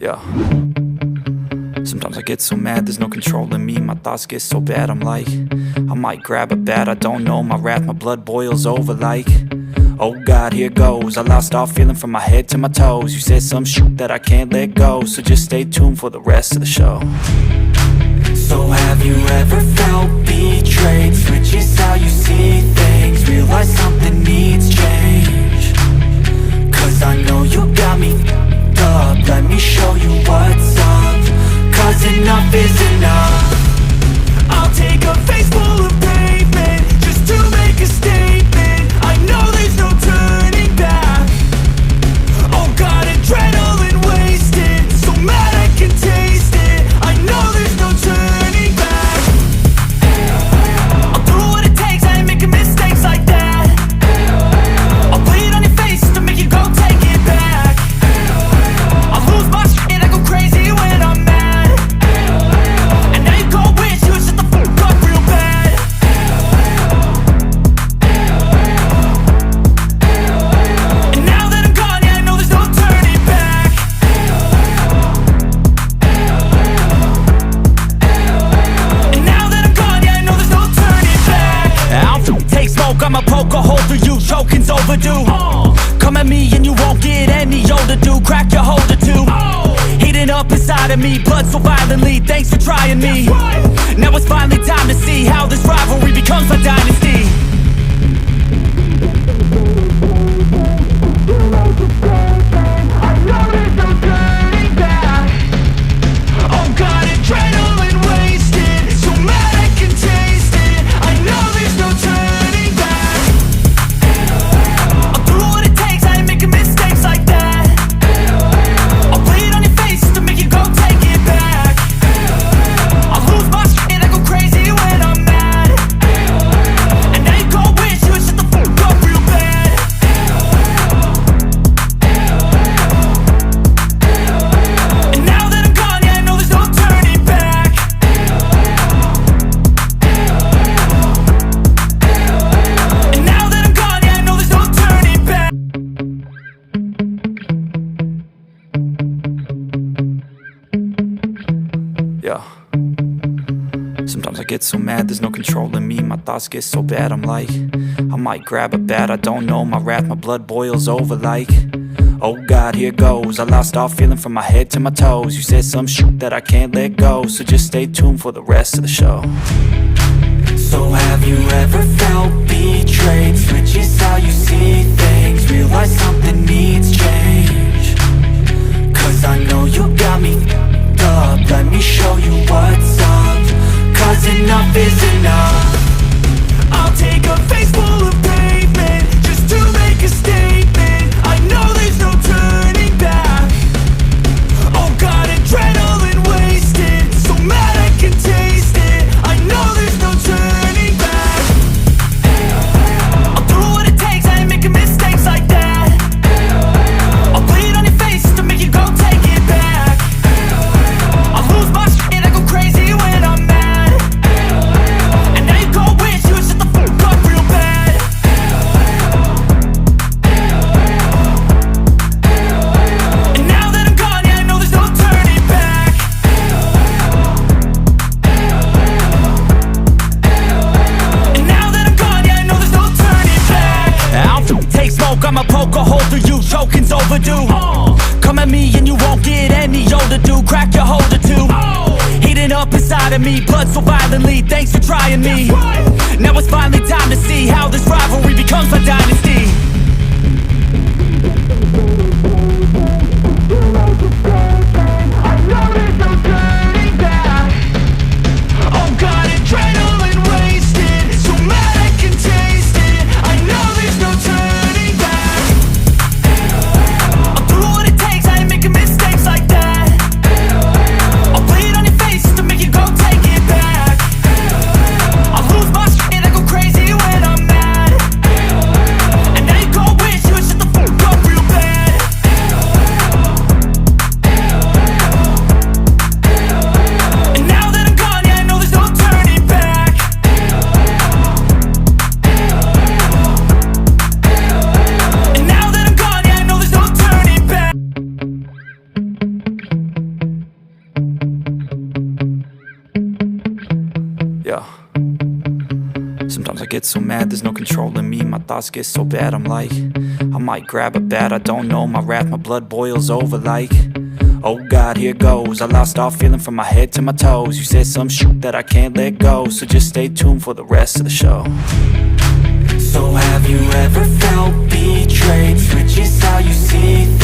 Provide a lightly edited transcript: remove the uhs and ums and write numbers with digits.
Yeah. Sometimes I get so mad, there's no controlling me. My thoughts get so bad, I'm like, I might grab a bat, I don't know. My wrath, my blood boils over like, oh God, here goes. I lost all feeling from my head to my toes. You said some shit that I can't let go, so just stay tuned for the rest of the show. So have you ever felt betrayed? Switches how you see things, realize something needs change. Cause I know you got me up, let me show you what's up. Cause enough is enough. I'll take a face full of pavement just to make a statement. I know there's no turning back. Oh God, adrenaline wasted, so mad I can taste it. I know there's no turning back. I'll do what it takes, I ain't making mistakes like that. I'll bleed on your face to make you go take it back. I'll lose my shit, I go crazy when I'm mad. And now you go wish you would shut the fuck up real bad. And now that I'm gone, yeah, I know there's no turning back. And now that I'm gone, yeah, I know there's no turning back. I'll take smoke, I'ma poke a hole through you, choking's overdue. Come at me and you won't get any older, dude. Crack your holder too. Heating up inside of me, blood so violently, thanks for trying me. Now it's finally time to see how this rivalry becomes my dynasty. I know there's no turning back. Oh God, adrenaline wasted, so mad I can taste it. I know there's no turning back. I'll do what it takes, I ain't making mistakes like that. I'll bleed on your face to make you go take it back. I'll lose my shit, I go crazy when I'm mad. And now you go wish you would shut the fuck up real bad. And now that I'm gone, yeah, I know there's no turning back. And now that I'm gone, yeah, I know there's no turning back. Yeah. Sometimes I get so mad, there's no controlling me. My thoughts get so bad, I'm like, I might grab a bat, I don't know. My wrath, my blood boils over like, oh God, here goes. I lost all feeling from my head to my toes. You said some shit that I can't let go, so just stay tuned for the rest of the show. So have you ever felt betrayed? Switches how you see things, realize something needs change. Cause I know you got me up, let me show you what's up. Cause enough is enough. I'll take a face full of pavement just to make a statement. I know there's no turning back. Oh God, adrenaline wasted, so mad I can taste it. I know there's no turning back. I'll do what it takes, I ain't making mistakes like that. I'll bleed on your face to make you go take it back. I'll lose my shit, I go crazy when I'm mad. And now you go wish you would shut the fuck up real bad. And now that I'm gone, yeah, I know there's no turning back. And now that I'm gone, yeah, I know there's no turning back. I'll take smoke, I'ma poke a hole through you, choking's overdue. Come at me and you won't get any older, dude. Crack your holder too. Heating up inside of me, blood so violently, thanks for trying me. Now it's finally time to see how this rivalry becomes my dynasty. I know there's no turning back. Oh God, adrenaline wasted, so mad I can taste it. I know there's no turning back. I'll do what it takes, I ain't making mistakes like that. I'll bleed on your face to make you go take it back. I'll lose my shit, I go crazy when I'm mad. And now you get so mad, there's no controlling me. My thoughts get so bad, I'm like, I might grab a bat, I don't know. My wrath, my blood boils over like, oh God, here goes. I lost all feeling from my head to my toes. You said some shit that I can't let go, so just stay tuned for the rest of the show. So have you ever felt betrayed? Switches how you see things.